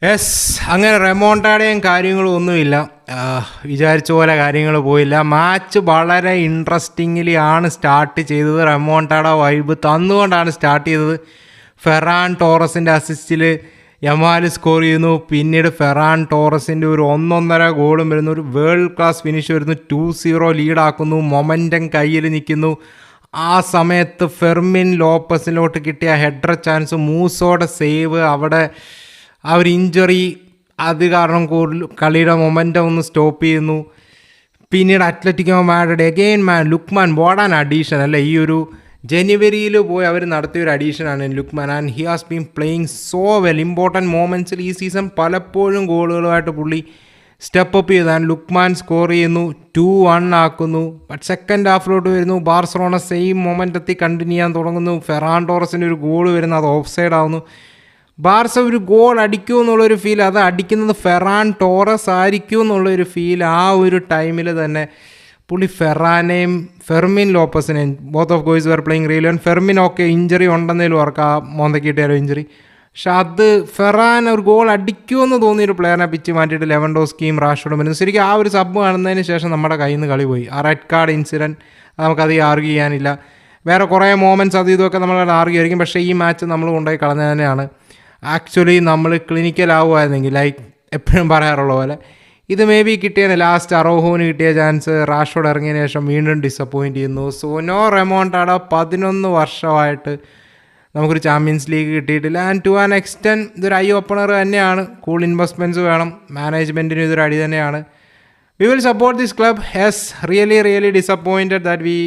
Yes, അങ്ങനെ റെമോണ്ടാഡയും കാര്യങ്ങളും ഒന്നുമില്ല. വിചാരിച്ച പോലെ കാര്യങ്ങൾ പോയില്ല. മാച്ച് വളരെ ഇൻട്രസ്റ്റിംഗ്ലി ആണ് സ്റ്റാർട്ട് ചെയ്തത്. റെമോണ്ടാഡ വൈബ് തന്നുകൊണ്ടാണ് സ്റ്റാർട്ട് ചെയ്തത്. ഫെറാൻ ടോറസിൻ്റെ അസിസ്റ്റിൽ യമാൽ സ്കോർ ചെയ്യുന്നു. പിന്നീട് ഫെറാൻ ടോറസിൻ്റെ ഒരു 1.5 ഗോളും വരുന്നു. ഒരു വേൾഡ് ക്ലാസ് ഫിനിഷ് വരുന്നു. 2-0 ലീഡാക്കുന്നു. മൊമെൻറ്റം കയ്യിൽ നിൽക്കുന്നു. ആ സമയത്ത് ഫെർമിൻ ലോപ്പസിലോട്ട് കിട്ടിയ ഹെഡർ ചാൻസ്, മൂസോടെ സേവ്, അവിടെ ആ ഒരു ഇഞ്ചറി അത് കാരണം കളിയുടെ മൊമെൻറ്റം ഒന്ന് സ്റ്റോപ്പ് ചെയ്യുന്നു. പിന്നീട് അത്ലറ്റിക്കോ മാഡ്രിഡ് എഗെയിൻ ലുക്മാൻ ബോർഡാൻ അഡീഷൻ അല്ലേ, ഈ ഒരു ജനുവരിയിൽ പോയി അവർ നടത്തിയൊരു അഡീഷനാണ് Lookman. And he has been playing so well. Important മൊമെൻറ്റ്സിൽ ഈ സീസൺ പലപ്പോഴും ഗോളുകളുമായിട്ട് പുള്ളി സ്റ്റെപ്പ് അപ്പ് ചെയ്താണ്. ലുക്മാൻ സ്കോർ ചെയ്യുന്നു, 2-1 ആക്കുന്നു. ബട്ട് സെക്കൻഡ് ഹാഫിലോട്ട് വരുന്നു, ബാർസലോണ സെയിം മൊമെൻറ്റത്തിൽ കണ്ടിന്യൂ ചെയ്യാൻ തുടങ്ങുന്നു. ഫെറാൻ ടോറസിൻ്റെ ഒരു ഗോൾ വരുന്നു, അത് ഓഫ് സൈഡ് ആവുന്നു. ബാർസ ഒരു ഗോൾ അടിക്കുമോ എന്നുള്ളൊരു ഫീൽ, അത് അടിക്കുന്നത് ഫെറാൻ ടോറസ് ആയിരിക്കും എന്നുള്ളൊരു ഫീൽ ആ ഒരു ടൈമിൽ തന്നെ പുള്ളി ഫെറാനെയും ഫെർമിൻ ലോപ്പസിനെയും, both of guys were playing real. Fermin okay injury ഉണ്ടെന്നേലും ഓർക്ക്, ആ മോന്തയ്ക്ക് കിട്ടിയാലോ ഇഞ്ചറി. പക്ഷെ അത് ഫെറാൻ ഒരു ഗോൾ അടിക്കുമെന്ന് തോന്നിയൊരു പ്ലെയറിനെ പിച്ച് മാറ്റിയിട്ട് ലെവൻഡോസ്കിയും റാഷ്ഫോർഡും വരുന്നു. ശരിക്കും ആ ഒരു സബ് കാണുന്നതിന് ശേഷം നമ്മുടെ കയ്യിൽ നിന്ന് കളി പോയി. ആ റെഡ് കാർഡ് ഇൻസിഡൻറ്റ് നമുക്കധികം ആർഗ്യൂ ചെയ്യാനില്ല. വേറെ കുറേ മോമെൻറ്റ്സ് അത് ഇതൊക്കെ നമ്മൾ ആർഗ്യൂ ആയിരിക്കും. പക്ഷേ ഈ മാച്ച് നമ്മൾ കൊണ്ടുപോയി കളഞ്ഞത് തന്നെയാണ്. ആക്ച്വലി നമ്മൾ ക്ലിനിക്കലാവുമായിരുന്നെങ്കിൽ, ലൈക്ക് എപ്പോഴും പറയാറുള്ള പോലെ, ഇത് മേ ബി കിട്ടിയതിന് ലാസ്റ്റ് അറോഹോന് കിട്ടിയ ചാൻസ് റാഷ്ഫോർഡ് ഇറങ്ങിയതിന് ശേഷം വീണ്ടും ഡിസപ്പോയിൻറ്റ് ചെയ്യുന്നു. So no റെമോണ്ടാഡ. 11 വർഷമായിട്ട് നമുക്കൊരു ചാമ്പ്യൻസ് ലീഗ് കിട്ടിയിട്ടില്ല. ആൻഡ് ടു ആൻ എക്സ്റ്റെൻറ്റ് ഇതൊരു ഐ ഓപ്പണർ തന്നെയാണ്. കൂൾ ഇൻവെസ്റ്റ്മെൻറ്റ്സ് വേണം, മാനേജ്മെൻറ്റിന് ഇതൊരു അടി തന്നെയാണ്. We will support this club. Yes, really disappointed that we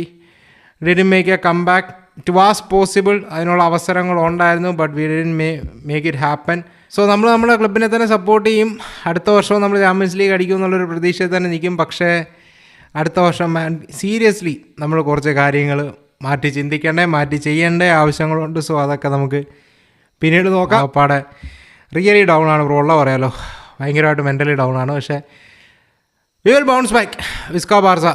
didn't make a comeback. It was possible, അതിനുള്ള അവസരങ്ങൾ ഉണ്ടായിരുന്നു, but we didn't make it happen. So നമ്മൾ നമ്മുടെ ക്ലബിനെ തന്നെ സപ്പോർട്ട് ചെയ്യും. അടുത്ത വർഷവും നമ്മൾ ചാമ്പ്യൻസ് ലീഗ് അടിക്കും എന്നുള്ളൊരു പ്രതീക്ഷയിൽ തന്നെ നിൽക്കും. പക്ഷേ അടുത്ത വർഷം സീരിയസ്ലി നമ്മൾ കുറച്ച് കാര്യങ്ങൾ മാറ്റി ചിന്തിക്കേണ്ടേ, മാറ്റി ചെയ്യേണ്ട ആവശ്യങ്ങളുണ്ട്. സോ അതൊക്കെ നമുക്ക് പിന്നീട് നോക്കാം. അപ്പാടെ റിയലി ഡൗൺ ആണ് ബ്രോ, ഉള്ള പറയാലോ, ഭയങ്കരമായിട്ട് മെൻ്റലി ഡൗൺ ആണ്. പക്ഷേ we will bounce back. Visca Barca.